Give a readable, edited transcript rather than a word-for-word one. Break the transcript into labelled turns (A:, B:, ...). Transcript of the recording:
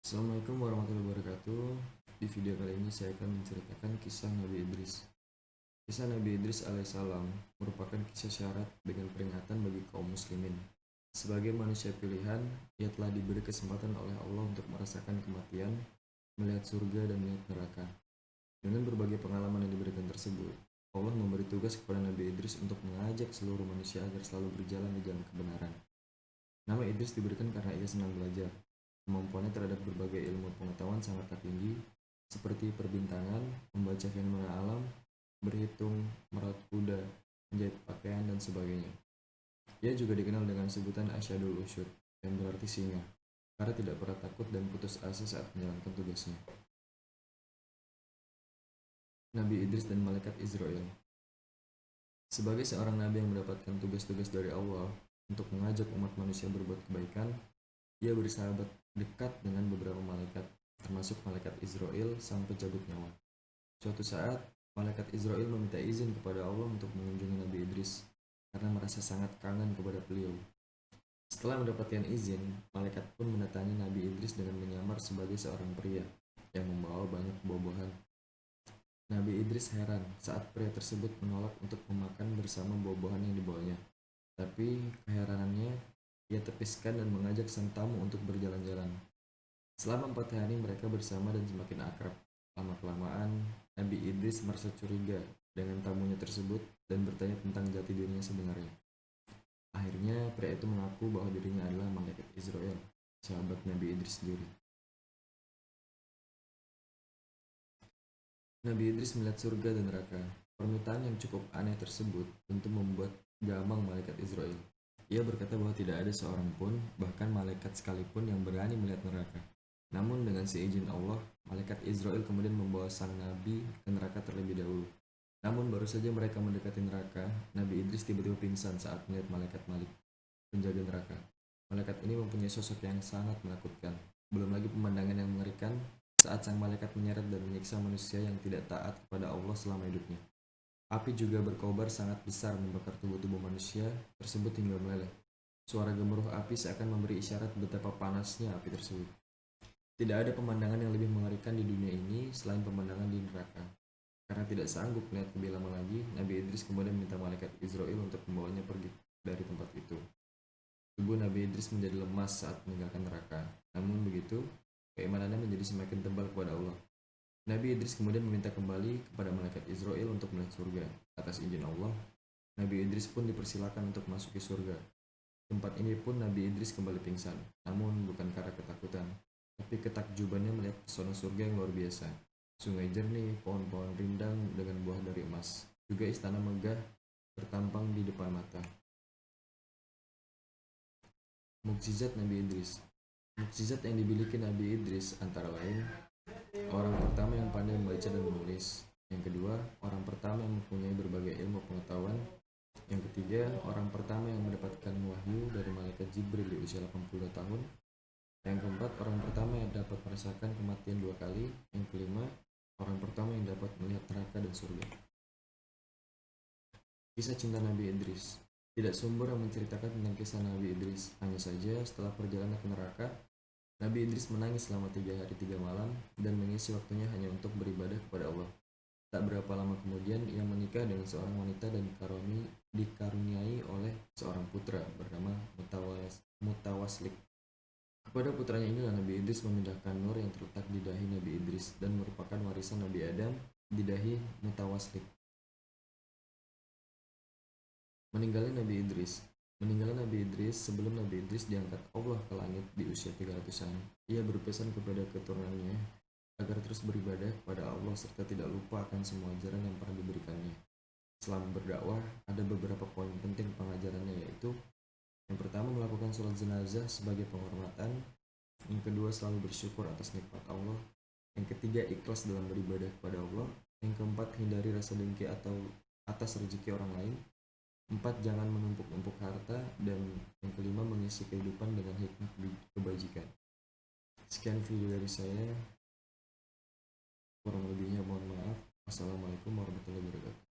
A: Assalamualaikum warahmatullahi wabarakatuh. Di video kali ini saya akan menceritakan kisah Nabi Idris. Kisah Nabi Idris alaihissalam merupakan kisah syarat dengan peringatan bagi kaum muslimin. Sebagai manusia pilihan, ia telah diberi kesempatan oleh Allah untuk merasakan kematian, melihat surga dan melihat neraka. Dengan berbagai pengalaman yang diberikan tersebut, Allah memberi tugas kepada Nabi Idris untuk mengajak seluruh manusia agar selalu berjalan di jalan kebenaran. Nama Idris diberikan karena ia senang belajar. Kemampuannya terhadap berbagai ilmu pengetahuan sangatlah tinggi, seperti perbintangan, membaca fenomena alam, berhitung, merawat kuda, menjahit pakaian, dan sebagainya. Ia juga dikenal dengan sebutan Asyadul Usyud, yang berarti singa, karena tidak pernah takut dan putus asa saat menjalankan tugasnya. Nabi Idris dan Malaikat Israel. Sebagai seorang nabi yang mendapatkan tugas-tugas dari Allah untuk mengajak umat manusia berbuat kebaikan, ia bersahabat dekat dengan beberapa malaikat, termasuk malaikat Israel, sang pencabut nyawa. Suatu saat, malaikat Israel meminta izin kepada Allah untuk mengunjungi Nabi Idris karena merasa sangat kangen kepada beliau. Setelah mendapatkan izin, malaikat pun mendatangi Nabi Idris dengan menyamar sebagai seorang pria yang membawa banyak buah-buahan. Nabi Idris heran saat pria tersebut menolak untuk memakan bersama buah-buahan yang dibawanya. Tapi keheranannya, ia tepiskan dan mengajak sang tamu untuk berjalan-jalan. Selama 4 hari mereka bersama dan semakin akrab. Lama-kelamaan, Nabi Idris merasa curiga dengan tamunya tersebut dan bertanya tentang jati dirinya sebenarnya. Akhirnya, pria itu mengaku bahwa dirinya adalah malaikat Israel, sahabat Nabi Idris sendiri. Nabi Idris melihat surga dan neraka. Permintaan yang cukup aneh tersebut tentu membuat gamang malaikat Israel. Ia berkata bahwa tidak ada seorang pun, bahkan malaikat sekalipun yang berani melihat neraka. Namun dengan seizin Allah, malaikat Israel kemudian membawa sang nabi ke neraka terlebih dahulu. Namun baru saja mereka mendekati neraka, Nabi Idris tiba-tiba pingsan saat melihat malaikat Malik, penjaga neraka. Malaikat ini mempunyai sosok yang sangat menakutkan. Belum lagi pemandangan yang mengerikan saat sang malaikat menyeret dan menyiksa manusia yang tidak taat kepada Allah selama hidupnya. Api juga berkobar sangat besar membakar tubuh-tubuh manusia tersebut hingga meleleh. Suara gemuruh api seakan memberi isyarat betapa panasnya api tersebut. Tidak ada pemandangan yang lebih mengerikan di dunia ini selain pemandangan di neraka. Karena tidak sanggup melihat lebih lama lagi, Nabi Idris kemudian meminta malaikat Israel untuk membawanya pergi dari tempat itu. Tubuh Nabi Idris menjadi lemas saat meninggalkan neraka. Namun begitu, keimanannya menjadi semakin tebal kepada Allah. Nabi Idris kemudian meminta kembali kepada malaikat Israel untuk melihat surga. Atas izin Allah, Nabi Idris pun dipersilakan untuk masuki surga. Tempat ini pun Nabi Idris kembali pingsan, namun bukan karena ketakutan, tapi ketakjubannya melihat pesona surga yang luar biasa. Sungai jernih, pohon-pohon rindang dengan buah dari emas. Juga istana megah bertampang di depan mata. Mukjizat Nabi Idris. Mukjizat yang dimiliki Nabi Idris antara lain: orang pertama yang pandai membaca dan menulis. Yang kedua, orang pertama yang mempunyai berbagai ilmu pengetahuan. Yang ketiga, orang pertama yang mendapatkan wahyu dari malaikat Jibril di usia 82 tahun. Yang keempat, orang pertama yang dapat merasakan kematian 2 kali. Yang kelima, orang pertama yang dapat melihat neraka dan surga. Kisah cinta Nabi Idris. Tidak sumber yang menceritakan tentang kisah Nabi Idris. Hanya saja setelah perjalanan ke neraka, Nabi Idris menangis selama 3 hari 3 malam dan mengisi waktunya hanya untuk beribadah kepada Allah. Tak berapa lama kemudian ia menikah dengan seorang wanita dan dikaruniai oleh seorang putra bernama Mutawaslik. Kepada putranya inilah Nabi Idris memindahkan nur yang terletak di dahi Nabi Idris dan merupakan warisan Nabi Adam di dahi Mutawaslik. Meninggalnya Nabi Idris. Meninggalnya Nabi Idris sebelum Nabi Idris diangkat Allah ke langit di usia 300-an. Ia berpesan kepada keturunannya agar terus beribadah kepada Allah serta tidak lupa akan semua ajaran yang pernah diberikannya. Selama berdakwah, ada beberapa poin penting pengajarannya, yaitu yang pertama, melakukan sholat jenazah sebagai penghormatan. Yang kedua, selalu bersyukur atas nikmat Allah. Yang ketiga, ikhlas dalam beribadah kepada Allah. Yang keempat, hindari rasa dengki atau atas rezeki orang lain. 4, jangan menumpuk-numpuk harta. Dan yang kelima, mengisi kehidupan dengan hikmah kebajikan. Sekian video dari saya. Kurang lebihnya mohon maaf. Wassalamualaikum warahmatullahi wabarakatuh.